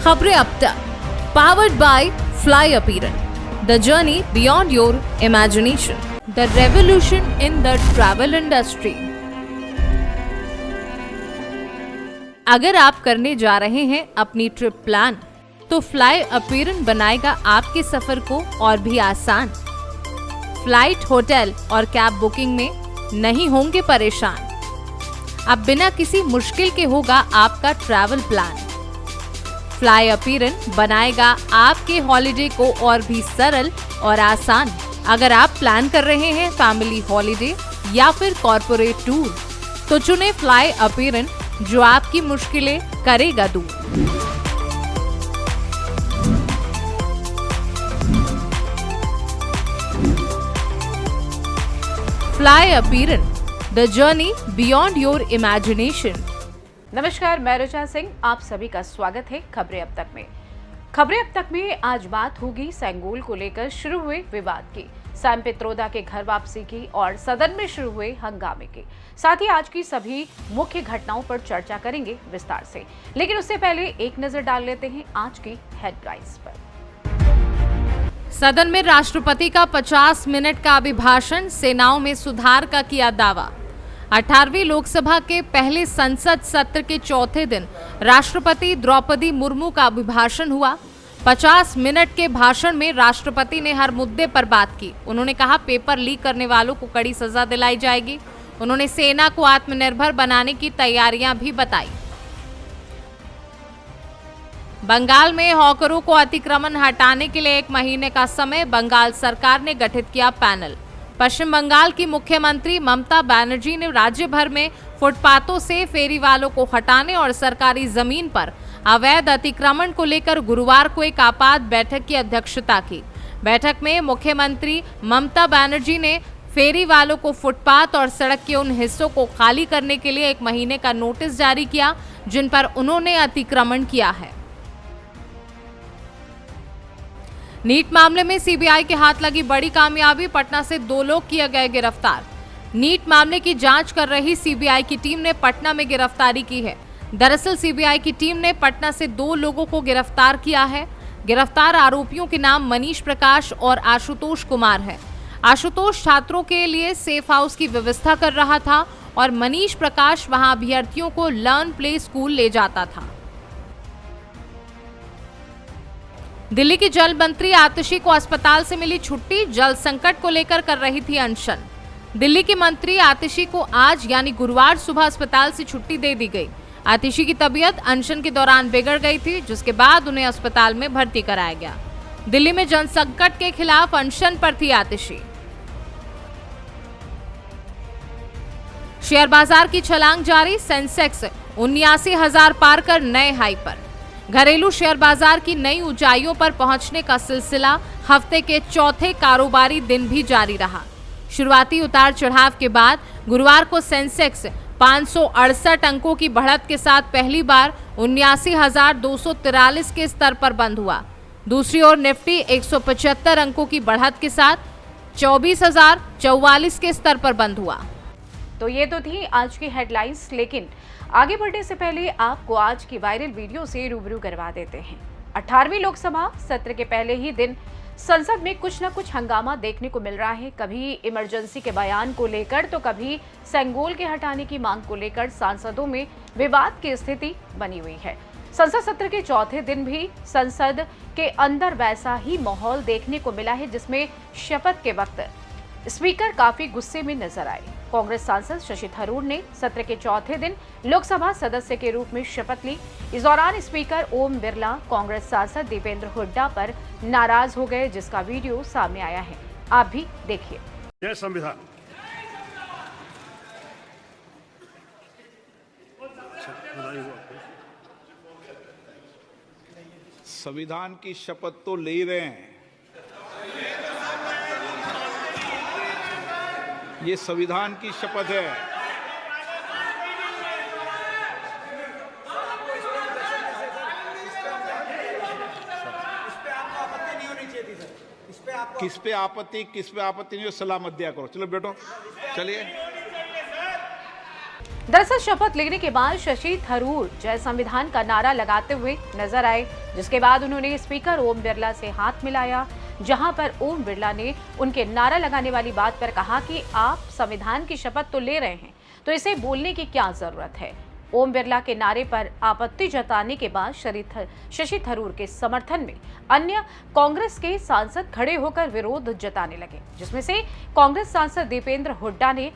खबरें अब तक, powered by Fly Appearan, the journey beyond your imagination, the revolution in the travel industry. अगर आप करने जा रहे हैं अपनी ट्रिप प्लान, तो फ्लाई अपीयरन बनाएगा आपके सफर को और भी आसान। फ्लाइट, होटल और कैब बुकिंग में नहीं होंगे परेशान। अब बिना किसी मुश्किल के होगा आपका ट्रैवल प्लान। फ्लाई अपीयरन बनाएगा आपके हॉलिडे को और भी सरल और आसान। अगर आप प्लान कर रहे हैं फैमिली हॉलिडे या फिर कॉर्पोरेट टूर, तो चुने फ्लाई अपीयरन, जो आपकी मुश्किलें करेगा दूर। Fly Appearan, the journey beyond your imagination. नमस्कार, मैं ऋचा सिंह, आप सभी का स्वागत है खबरें अब तक में। खबरें अब तक में आज बात होगी सेंगोल को लेकर शुरू हुए विवाद की, सैम पित्रोदा के घर वापसी की और सदन में शुरू हुए हंगामे की। साथ ही आज की सभी मुख्य घटनाओं पर चर्चा करेंगे विस्तार से। लेकिन उससे पहले एक नजर डाल लेते हैं आज की हेडलाइंस पर। सदन में राष्ट्रपति का 50 मिनट का अभिभाषण, सेनाओं में सुधार का किया दावा। 18वीं लोकसभा के पहले संसद सत्र के चौथे दिन राष्ट्रपति द्रौपदी मुर्मू का अभिभाषण हुआ। 50 मिनट के भाषण में राष्ट्रपति ने हर मुद्दे पर बात की। उन्होंने कहा पेपर लीक करने वालों को कड़ी सजा दिलाई जाएगी। उन्होंने सेना को आत्मनिर्भर बनाने की तैयारियां भी बताई। बंगाल में हॉकरों को अतिक्रमण हटाने के लिए 1 महीने का समय, बंगाल सरकार ने गठित किया पैनल। पश्चिम बंगाल की मुख्यमंत्री ममता बनर्जी ने राज्य भर में फुटपाथों से फेरी वालों को हटाने और सरकारी जमीन पर अवैध अतिक्रमण को लेकर गुरुवार को एक आपात बैठक की अध्यक्षता की। बैठक में मुख्यमंत्री ममता बनर्जी ने फेरी वालों को फुटपाथ और सड़क के उन हिस्सों को खाली करने के लिए 1 महीने का नोटिस जारी किया जिन पर उन्होंने अतिक्रमण किया है। नीट मामले में सीबीआई के हाथ लगी बड़ी कामयाबी, पटना से 2 लोग किए गए गिरफ्तार। नीट मामले की जांच कर रही सीबीआई की टीम ने पटना में गिरफ्तारी की है। दरअसल सीबीआई की टीम ने पटना से 2 लोगों को गिरफ्तार किया है। गिरफ्तार आरोपियों के नाम मनीष प्रकाश और आशुतोष कुमार है। आशुतोष छात्रों के लिए सेफ हाउस की व्यवस्था कर रहा था और मनीष प्रकाश वहां अभ्यर्थियों को लर्न प्ले स्कूल ले जाता था। दिल्ली की जल मंत्री आतिशी को अस्पताल से मिली छुट्टी, जल संकट को लेकर कर रही थी अनशन। दिल्ली की मंत्री आतिशी को आज यानी गुरुवार सुबह अस्पताल से छुट्टी दे दी गई। आतिशी की तबीयत अनशन के दौरान बिगड़ गई थी, जिसके बाद उन्हें अस्पताल में भर्ती कराया गया। दिल्ली में जल संकट के खिलाफ अनशन पर थी आतिशी। शेयर बाजार की छलांग जारी, सेंसेक्स 79,000 पार कर नए हाई पर। घरेलू शेयर बाजार की नई ऊंचाइयों पर पहुंचने का सिलसिला हफ्ते के चौथे कारोबारी दिन भी जारी रहा। शुरुआती उतार चढ़ाव के बाद गुरुवार को सेंसेक्स 568 अंकों की बढ़त के साथ पहली बार 79,243 के स्तर पर बंद हुआ। दूसरी ओर निफ्टी 175 अंकों की बढ़त के साथ 24,044 के स्तर पर बंद हुआ। तो ये तो थी आज की हेडलाइंस, लेकिन आगे बढ़ने से पहले आपको आज की वायरल वीडियो से रूबरू करवा देते हैं। 18वीं लोकसभा सत्र के पहले ही दिन संसद में कुछ न कुछ हंगामा देखने को मिल रहा है। कभी इमरजेंसी के बयान को लेकर तो कभी सेंगोल के हटाने की मांग को लेकर सांसदों में विवाद की स्थिति बनी हुई है। संसद सत्र के चौथे दिन भी संसद के अंदर वैसा ही माहौल देखने को मिला है, जिसमें शपथ के वक्त स्पीकर काफी गुस्से में नजर आए। कांग्रेस सांसद शशि थरूर ने सत्र के चौथे दिन लोकसभा सदस्य के रूप में शपथ ली। इस दौरान स्पीकर ओम बिरला कांग्रेस सांसद दीपेंद्र हुड्डा पर नाराज हो गए, जिसका वीडियो सामने आया है। आप भी देखिए। जय संविधान। संविधान की शपथ तो ले रहे हैं, ये संविधान की शपथ है। किस पे आपत्ति नहीं हो, सलाह मत दिया करो। चलो बैठो, चलिए। दरअसल शपथ लेने के बाद शशि थरूर जय संविधान का नारा लगाते हुए नजर आए, जिसके बाद उन्होंने स्पीकर ओम बिरला से हाथ मिलाया, जहां पर ओम बिरला ने उनके नारा लगाने वाली बात पर कहा कि आप संविधान की शपथ तो ले रहे हैं, तो इसे बोलने की क्या जरूरत है। ओम बिरला के नारे पर आपत्ति जताने के बाद शशि थरूर के समर्थन में अन्य कांग्रेस के सांसद खड़े होकर विरोध जताने लगे, जिसमें से कांग्रेस सांसद दीपेंद्र हुड्डा ने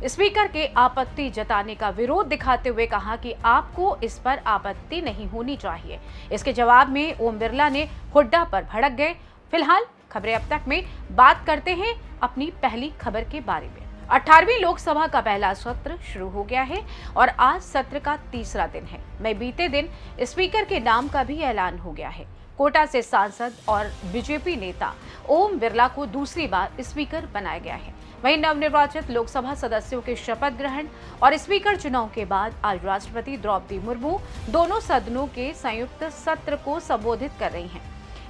स्पीकर के आपत्ति जताने का विरोध दिखाते हुए कहा कि आपको इस पर आपत्ति नहीं होनी चाहिए। इसके जवाब में ओम बिरला ने हुड्डा पर भड़क गए। फिलहाल खबरें अब तक में बात करते हैं अपनी पहली खबर के बारे में। 18वीं लोकसभा का पहला सत्र शुरू हो गया है और आज सत्र का तीसरा दिन है। मैं बीते दिन स्पीकर के नाम का भी ऐलान हो गया है। कोटा से सांसद और बीजेपी नेता ओम बिरला को दूसरी बार स्पीकर बनाया गया है। वहीं नवनिर्वाचित लोकसभा सदस्यों के शपथ ग्रहण और स्पीकर चुनाव के बाद आज राष्ट्रपति द्रौपदी मुर्मू दोनों सदनों के संयुक्त सत्र को संबोधित कर रही हैं।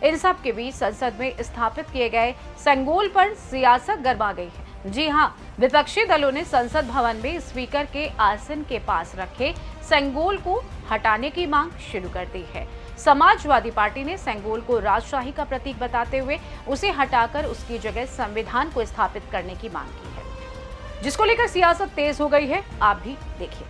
इन सब के बीच संसद में स्थापित किए गए सेंगोल पर सियासत गरमा गई है। जी हां, विपक्षी दलों ने संसद भवन में स्पीकर के आसन के पास रखे सेंगोल को हटाने की मांग शुरू कर दी है। समाजवादी पार्टी ने सेंगोल को राजशाही का प्रतीक बताते हुए उसे हटाकर उसकी जगह संविधान को स्थापित करने की मांग की है, जिसको लेकर सियासत तेज हो गई है। आप भी देखिए।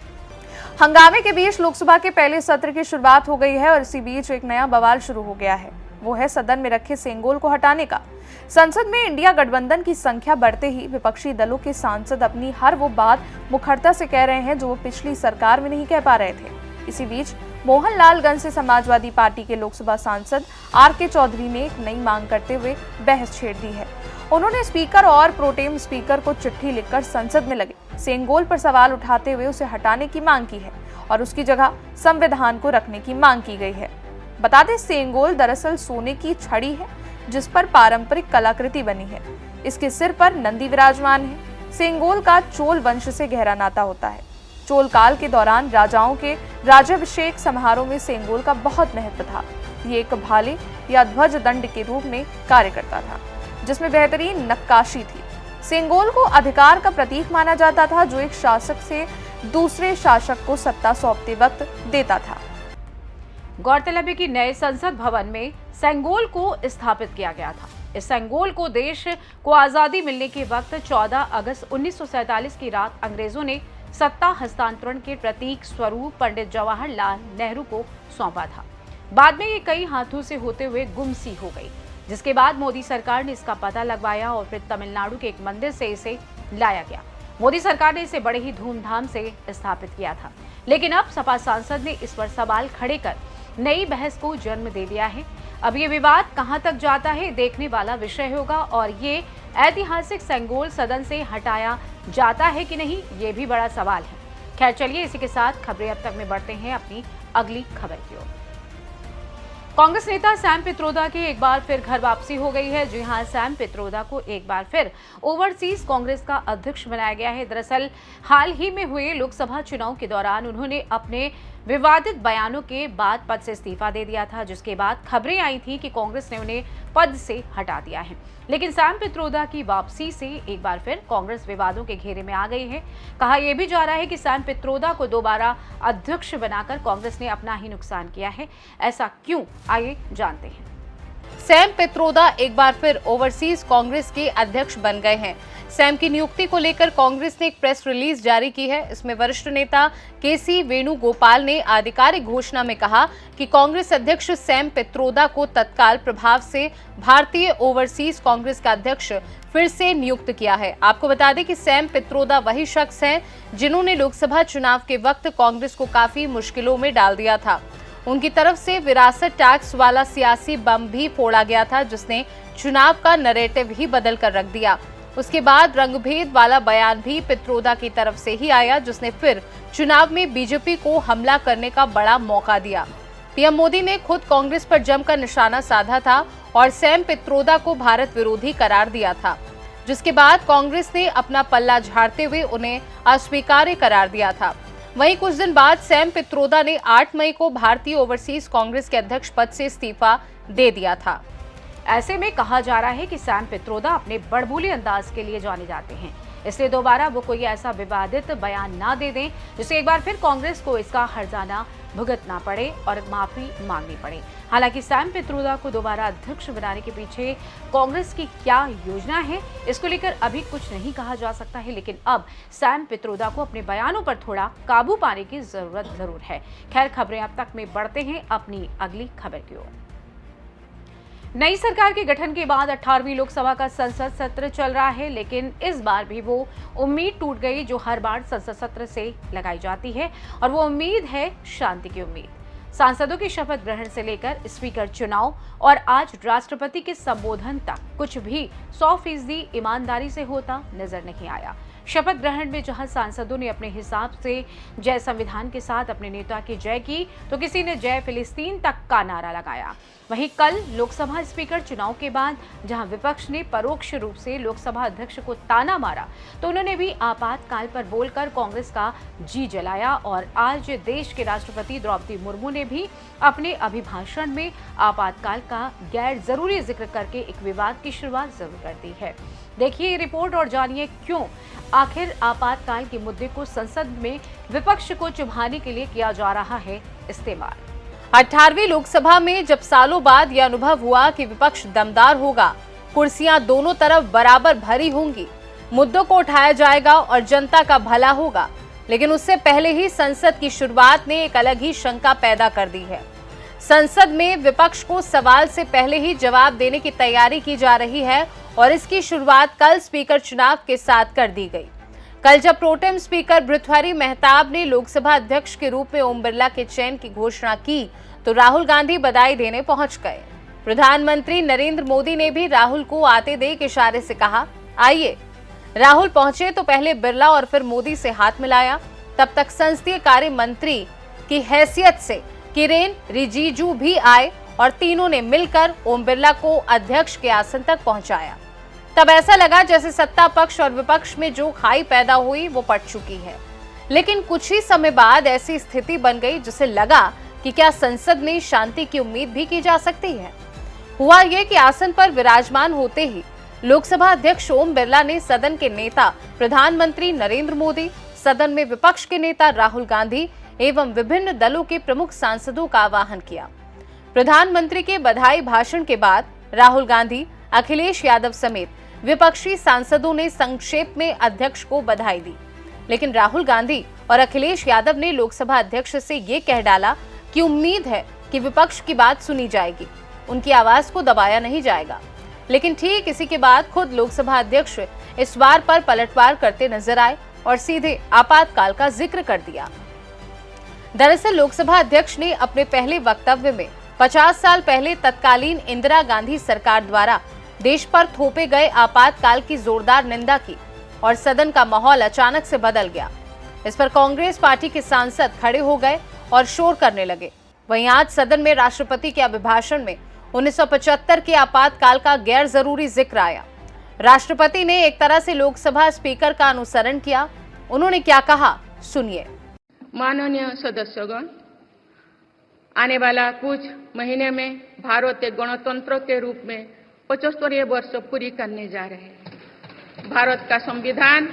हंगामे के बीच लोकसभा के पहले सत्र की शुरुआत हो गई है और इसी बीच एक नया बवाल शुरू हो गया है। वो है सदन में रखे सेंगोल को हटाने का। संसद में इंडिया गठबंधन की संख्या बढ़ते ही विपक्षी दलों के सांसद अपनी हर वो बात मुखरता से कह रहे हैं जो वो पिछली सरकार में नहीं कह पा रहे थे। इसी बीच मोहनलालगंज से समाजवादी पार्टी के लोकसभा सांसद आर.के. चौधरी ने एक नई मांग करते हुए बहस छेड़ दी है। उन्होंने स्पीकर और प्रोटेम स्पीकर को चिट्ठी लिखकर संसद में लगे सेंगोल पर सवाल उठाते हुए उसे हटाने की मांग की है और उसकी जगह संविधान को रखने की मांग की गई है। बता दें, सेंगोल दरअसल सोने की छड़ी है जिस पर पारंपरिक कलाकृति बनी है। इसके सिर पर नंदी विराजमान है। सेंगोल का चोल वंश से गहरा नाता होता है। चोल काल के दौरान राजाओं के राज्याभिषेक समारोह में सेंगोल का बहुत महत्व था। ये एक भाले या ध्वज दंड के रूप में कार्य करता था, जिसमें बेहतरीन नक्काशी थी। सेंगोल को अधिकार का प्रतीक माना जाता था, जो एक शासक से दूसरे शासक को सत्ता सौंपते वक्त देता था। गौरतलब है कि नए संसद भवन में सेंगोल को स्थापित किया गया था। इस सेंगोल को देश को आजादी मिलने के वक्त 14 अगस्त 1947 की रात अंग्रेजों ने सत्ता हस्तांतरण के प्रतीक स्वरूप पंडित जवाहरलाल नेहरू को सौंपा था। बाद में ये कई हाथों से होते हुए गुमसी हो गई, जिसके बाद मोदी सरकार ने इसका पता लगवाया और फिर तमिलनाडु के एक मंदिर से इसे लाया गया। मोदी सरकार ने इसे बड़े ही धूमधाम से स्थापित किया था, लेकिन अब सपा सांसद ने इस पर सवाल खड़े कर नई बहस को जन्म दे दिया है। अब ये विवाद कहां तक जाता है देखने वाला विषय होगा और ये ऐतिहासिक सेंगोल सदन से हटाया जाता है कि नहीं, ये भी बड़ा सवाल है। खैर चलिए, इसी के साथ खबरें अब तक में बढ़ते हैं अपनी अगली खबर की ओर। कांग्रेस नेता सैम पित्रोदा की एक बार फिर घर वापसी हो गई है। जी हां, सैम पित्रोदा को एक बार फिर ओवरसीज कांग्रेस का अध्यक्ष बनाया गया है। दरअसल हाल ही में हुए लोकसभा चुनाव के दौरान उन्होंने अपने विवादित बयानों के बाद पद से इस्तीफा दे दिया था, जिसके बाद खबरें आई थी कि कांग्रेस ने उन्हें पद से हटा दिया है। लेकिन सैम पित्रोदा की वापसी से एक बार फिर कांग्रेस विवादों के घेरे में आ गई है। कहा यह भी जा रहा है कि सैम पित्रोदा को दोबारा अध्यक्ष बनाकर कांग्रेस ने अपना ही नुकसान किया है। ऐसा क्यों, आइए जानते हैं। सैम पित्रोदा एक बार फिर ओवरसीज कांग्रेस के अध्यक्ष बन गए हैं। सैम की नियुक्ति को लेकर कांग्रेस ने एक प्रेस रिलीज जारी की है। इसमें वरिष्ठ नेता के.सी. वेणुगोपाल ने आधिकारिक घोषणा में कहा कि कांग्रेस अध्यक्ष सैम पित्रोदा को तत्काल प्रभाव से भारतीय ओवरसीज कांग्रेस का अध्यक्ष फिर से नियुक्त किया है। आपको बता दें कि सैम पित्रोदा वही शख्स हैं जिन्होंने लोकसभा चुनाव के वक्त कांग्रेस को काफी मुश्किलों में डाल दिया था। उनकी तरफ से विरासत टैक्स वाला सियासी बम भी फोड़ा गया था, जिसने चुनाव का नैरेटिव ही बदल कर रख दिया। उसके बाद रंगभेद वाला बयान भी पित्रोदा की तरफ से ही आया, जिसने फिर चुनाव में बीजेपी को हमला करने का बड़ा मौका दिया। पीएम मोदी ने खुद कांग्रेस पर जमकर निशाना साधा था और सैम पित्रोदा को भारत विरोधी करार दिया था, जिसके बाद कांग्रेस ने अपना पल्ला झाड़ते हुए उन्हें अस्वीकार्य करार दिया था। वहीं कुछ दिन बाद सैम पित्रोदा ने 8 मई को भारतीय ओवरसीज कांग्रेस के अध्यक्ष पद से इस्तीफा दे दिया था। ऐसे में कहा जा रहा है कि सैम पित्रोदा अपने बड़बोले अंदाज के लिए जाने जाते हैं। इसलिए दोबारा वो कोई ऐसा विवादित बयान ना दे दें जिससे एक बार फिर कांग्रेस को इसका हर्जाना भुगतना पड़े और माफी मांगनी पड़े। हालांकि सैम पित्रोदा को दोबारा अध्यक्ष बनाने के पीछे कांग्रेस की क्या योजना है, इसको लेकर अभी कुछ नहीं कहा जा सकता है, लेकिन अब सैम पित्रोदा को अपने बयानों पर थोड़ा काबू पाने की जरूरत जरूर है। खैर, खबरें अब तक में बढ़ते हैं अपनी अगली खबर की ओर। नई सरकार के गठन के बाद 18वीं लोकसभा का संसद सत्र चल रहा है, लेकिन इस बार भी वो उम्मीद टूट गई जो हर बार संसद सत्र से लगाई जाती है, और वो उम्मीद है शांति की उम्मीद। सांसदों की शपथ ग्रहण से लेकर स्पीकर चुनाव और आज राष्ट्रपति के संबोधन तक कुछ भी 100% ईमानदारी से होता नजर नहीं आया। शपथ ग्रहण में जहां सांसदों ने अपने हिसाब से जय संविधान के साथ अपने नेता की जय की, तो किसी ने जय फिलिस्तीन तक का नारा लगाया। वहीं कल लोकसभा स्पीकर चुनाव के बाद जहां विपक्ष ने परोक्ष रूप से लोकसभा अध्यक्ष को ताना मारा, तो उन्होंने भी आपातकाल पर बोलकर कांग्रेस का जी जलाया। और आज देश के राष्ट्रपति द्रौपदी मुर्मू ने भी अपने अभिभाषण में आपातकाल का गैर जरूरी जिक्र करके एक विवाद की शुरुआत जरूर कर दी है। देखिए ये रिपोर्ट और जानिए क्यों आखिर आपातकाल के मुद्दे को संसद में विपक्ष को चुभाने के लिए किया जा रहा है इस्तेमाल। 18वीं लोकसभा में जब सालों बाद यह अनुभव हुआ कि विपक्ष दमदार होगा, कुर्सियां दोनों तरफ बराबर भरी होंगी, मुद्दों को उठाया जाएगा और जनता का भला होगा, लेकिन उससे पहले ही संसद की शुरुआत ने एक अलग ही शंका पैदा कर दी है। संसद में विपक्ष को सवाल से पहले ही जवाब देने की तैयारी की जा रही है और इसकी शुरुआत कल स्पीकर चुनाव के साथ कर दी गई। कल जब प्रोटेम स्पीकर भृतहरि मेहताब ने लोकसभा अध्यक्ष के रूप में ओम बिरला के चयन की घोषणा की, तो राहुल गांधी बधाई देने पहुंच गए। प्रधानमंत्री नरेंद्र मोदी ने भी राहुल को आते देख इशारे से कहा, आइए। राहुल पहुंचे तो पहले बिरला और फिर मोदी से हाथ मिलाया। तब तक संसदीय कार्य मंत्री की हैसियत से किरेन रिजिजू भी आए और तीनों ने मिलकर ओम बिरला को अध्यक्ष के आसन तक पहुंचाया। तब ऐसा लगा जैसे सत्ता पक्ष और विपक्ष में जो खाई पैदा हुई वो पट चुकी है। लेकिन कुछ ही समय बाद ऐसी स्थिति बन गई जिसे लगा कि क्या संसद में शांति की उम्मीद भी की जा सकती है। हुआ ये कि आसन पर विराजमान होते ही लोकसभा अध्यक्ष ओम बिरला ने सदन के नेता प्रधानमंत्री नरेंद्र मोदी, सदन में विपक्ष के नेता राहुल गांधी एवं विभिन्न दलों के प्रमुख सांसदों का आह्वान किया। प्रधानमंत्री के बधाई भाषण के बाद राहुल गांधी, अखिलेश यादव समेत विपक्षी सांसदों ने संक्षेप में अध्यक्ष को बधाई दी, लेकिन राहुल गांधी और अखिलेश यादव ने लोकसभा अध्यक्ष से ये कह डाला कि उम्मीद है कि विपक्ष की बात सुनी जाएगी, उनकी आवाज को दबाया नहीं जाएगा। लेकिन ठीक इसी के बाद खुद लोकसभा अध्यक्ष इस बार पर पलटवार करते नजर आए और सीधे आपातकाल का जिक्र कर दिया। दरअसल लोकसभा अध्यक्ष ने अपने पहले वक्तव्य में 50 साल पहले तत्कालीन इंदिरा गांधी सरकार द्वारा देश पर थोपे गए आपातकाल की जोरदार निंदा की और सदन का माहौल अचानक से बदल गया। इस पर कांग्रेस पार्टी के सांसद खड़े हो गए और शोर करने लगे। वहीं आज सदन में राष्ट्रपति के अभिभाषण में 1975 के आपातकाल का गैर जरूरी जिक्र आया। राष्ट्रपति ने एक तरह से लोकसभा स्पीकर का अनुसरण किया। उन्होंने क्या कहा, सुनिए। माननीय सदस्यगण, आने वाला कुछ महीने में भारत एक गणतंत्र के रूप में 75वें वर्ष पूरी करने जा रहे हैं। भारत का संविधान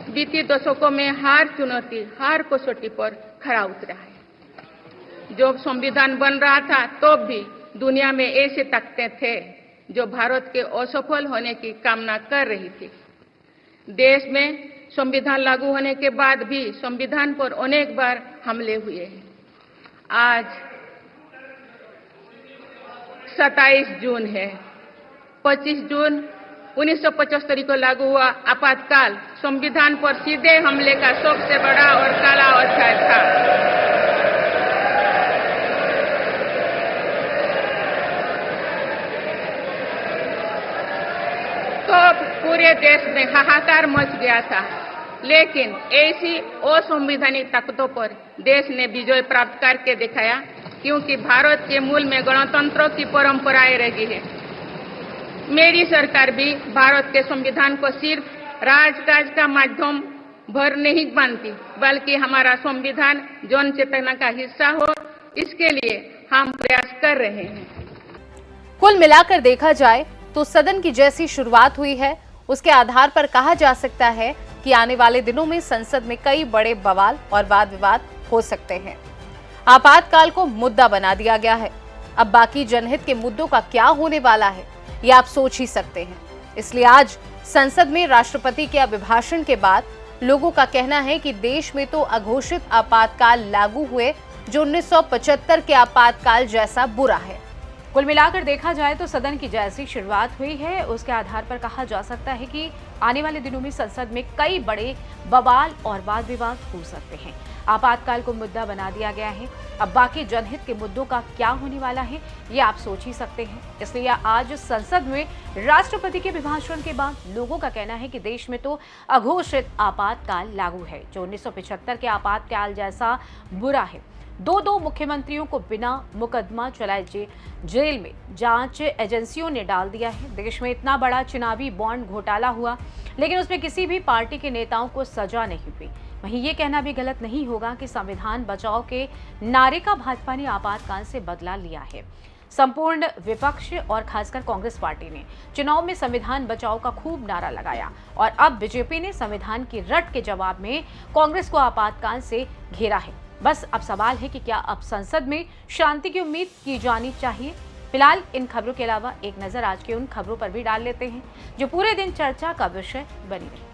बीते दशकों में हर कसौटी पर खरा उतरा है। जब संविधान बन रहा था तो भी दुनिया में ऐसे ताकतें थे जो भारत के असफल होने की कामना कर रही थी। देश में संविधान लागू होने के बाद भी संविधान पर अनेक बार हमले हुए हैं। आज 27 जून है। 25 जून 1975 को लागू हुआ आपातकाल संविधान पर सीधे हमले का सबसे बड़ा और काला अध्याय था। तो पूरे देश में हाहाकार मच गया था, लेकिन ऐसी असंवैधानिक ताकतों पर देश ने विजय प्राप्त करके दिखाया, क्योंकि भारत के मूल में गणतंत्र की परंपराएं रही है। मेरी सरकार भी भारत के संविधान को सिर्फ राजकाज का माध्यम भर नहीं मानती, बल्कि हमारा संविधान जन चेतना का हिस्सा हो, इसके लिए हम प्रयास कर रहे हैं। कुल मिलाकर देखा जाए तो सदन की जैसी शुरुआत हुई है उसके आधार पर कहा जा सकता है कि आने वाले दिनों में संसद में कई बड़े बवाल और वाद विवाद हो सकते हैं। आपातकाल को मुद्दा बना दिया गया है। अब बाकी जनहित के मुद्दों का क्या होने वाला है, ये आप सोच ही सकते हैं। इसलिए आज संसद में राष्ट्रपति के अभिभाषण के बाद लोगों का कहना है कि देश में तो अघोषित आपातकाल लागू हुए जो 1975 के आपातकाल जैसा बुरा है। कुल मिलाकर देखा जाए तो सदन की जैसी शुरुआत हुई है, उसके आधार पर कहा जा सकता है कि आने वाले दिनों में संसद में कई बड़े बवाल और वाद विवाद हो सकते हैं। आपातकाल को मुद्दा बना दिया गया है। अब बाकी जनहित के मुद्दों का क्या होने वाला है, ये आप सोच ही सकते हैं। इसलिए आज संसद में राष्ट्रपति के अभिभाषण के बाद लोगों का कहना है कि देश में तो अघोषित आपातकाल लागू है जो 1975 के आपातकाल जैसा बुरा है। दो मुख्यमंत्रियों को बिना मुकदमा चलाए जेल में जांच एजेंसियों ने डाल दिया है। देश में इतना बड़ा चुनावी बॉन्ड घोटाला हुआ, लेकिन उसमें किसी भी पार्टी के नेताओं को सजा नहीं हुई। वहीं ये कहना भी गलत नहीं होगा कि संविधान बचाओ के नारे का भाजपा ने आपातकाल से बदला लिया है। संपूर्ण विपक्ष और खासकर कांग्रेस पार्टी ने चुनाव में संविधान बचाओ का खूब नारा लगाया और अब बीजेपी ने संविधान की रट के जवाब में कांग्रेस को आपातकाल से घेरा है। बस अब सवाल है कि क्या अब संसद में शांति की उम्मीद की जानी चाहिए। फिलहाल इन खबरों के अलावा एक नजर आज के उन खबरों पर भी डाल लेते हैं जो पूरे दिन चर्चा का विषय बनी रही।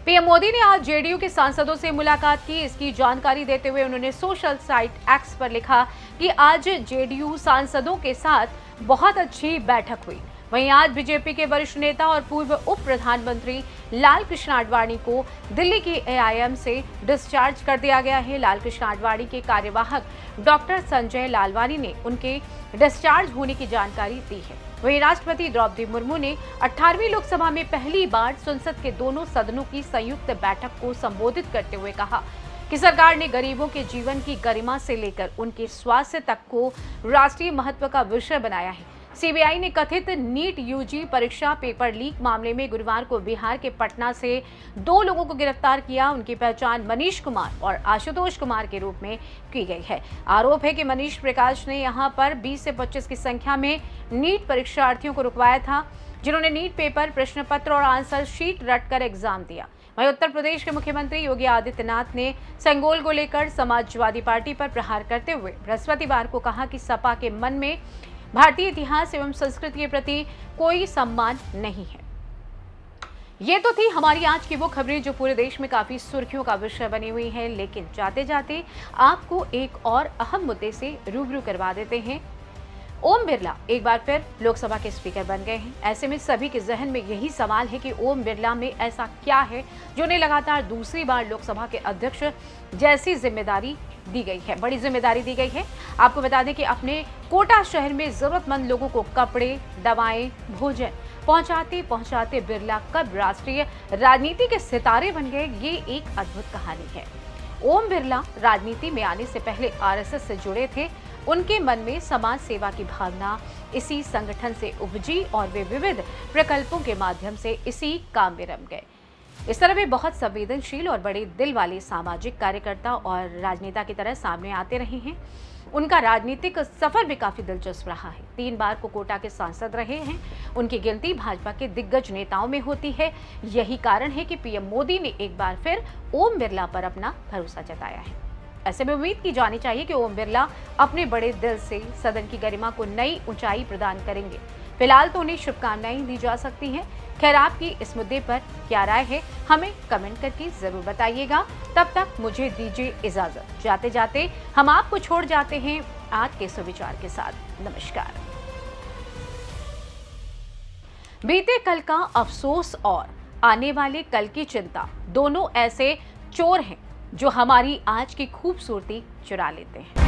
पीएम मोदी ने आज जेडीयू के सांसदों से मुलाकात की। इसकी जानकारी देते हुए उन्होंने सोशल साइट एक्स पर लिखा कि आज जेडीयू सांसदों के साथ बहुत अच्छी बैठक हुई। वहीं आज बीजेपी के वरिष्ठ नेता और पूर्व उप प्रधानमंत्री लाल कृष्ण आडवाणी को दिल्ली की एआईएम से डिस्चार्ज कर दिया गया है। लाल कृष्ण आडवाणी के कार्यवाहक डॉक्टर संजय लालवानी ने उनके डिस्चार्ज होने की जानकारी दी है। वहीं राष्ट्रपति द्रौपदी मुर्मू ने 18वीं लोकसभा में पहली बार संसद के दोनों सदनों की संयुक्त बैठक को संबोधित करते हुए कहा कि सरकार ने गरीबों के जीवन की गरिमा से लेकर उनके स्वास्थ्य तक को राष्ट्रीय महत्व का विषय बनाया है। सीबीआई ने कथित नीट यूजी परीक्षा पेपर लीक मामले में गुरुवार को बिहार के पटना से 2 लोगों को गिरफ्तार किया। उनकी पहचान मनीष कुमार और आशुतोष कुमार के रूप में की गई है। आरोप है कि मनीष प्रकाश ने यहां पर 20 से 25 की संख्या में नीट परीक्षार्थियों को रुकवाया था, जिन्होंने नीट पेपर, प्रश्न पत्र और आंसर शीट रटकर एग्जाम दिया। वहीं उत्तर प्रदेश के मुख्यमंत्री योगी आदित्यनाथ ने संगोल को लेकर समाजवादी पार्टी पर प्रहार करते हुए बृहस्पतिवार को कहा कि सपा के मन में भारतीय इतिहास एवं संस्कृति के प्रति कोई सम्मान नहीं है। ये तो थी हमारी आज की वो खबरें जो पूरे देश में काफी सुर्खियों का विषय बनी हुई है, लेकिन जाते जाते आपको एक और अहम मुद्दे से रूबरू करवा देते हैं। ओम बिरला एक बार फिर लोकसभा के स्पीकर बन गए हैं। ऐसे में सभी के जहन में यही सवाल है कि ओम बिरला में ऐसा क्या है जो उन्हें लगातार दूसरी बार लोकसभा के अध्यक्ष जैसी जिम्मेदारी दी गई है, बड़ी जिम्मेदारी दी गई है। आपको बता दें कि अपने कोटा शहर में जरूरतमंद लोगों को कपड़े, दवाएं, भोजन पहुंचाते पहुंचाते बिरला कब राष्ट्रीय राजनीति के सितारे बन गए, ये एक अद्भुत कहानी है। ओम बिरला राजनीति में आने से पहले आरएसएस से जुड़े थे। उनके मन में समाज सेवा की भावना इसी संगठन से उपजी और वे विविध प्रकल्पों के माध्यम से इसी काम में रम गए। इस तरह वे बहुत संवेदनशील और बड़े दिल वाले सामाजिक कार्यकर्ता और राजनेता की तरह सामने आते रहे हैं। उनका राजनीतिक सफर भी काफी दिलचस्प रहा है। 3 बार को कोटा के सांसद रहे हैं। उनकी गिनती भाजपा के दिग्गज नेताओं में होती है। यही कारण है कि पीएम मोदी ने एक बार फिर ओम बिरला पर अपना भरोसा जताया है। ऐसे में उम्मीद की जानी चाहिए कि ओम बिरला अपने बड़े दिल से सदन की गरिमा को नई ऊंचाई प्रदान करेंगे। फिलहाल तो उन्हें शुभकामनाएं दी जा सकती हैं। खैर, आपकी इस मुद्दे पर क्या राय है, हमें कमेंट करके जरूर बताइएगा। तब तक मुझे दीजिए इजाजत। जाते जाते हम आपको छोड़ जाते हैं आज के सुविचार के साथ। नमस्कार। बीते कल का अफसोस और आने वाले कल की चिंता दोनों ऐसे चोर हैं जो हमारी आज की खूबसूरती चुरा लेते हैं।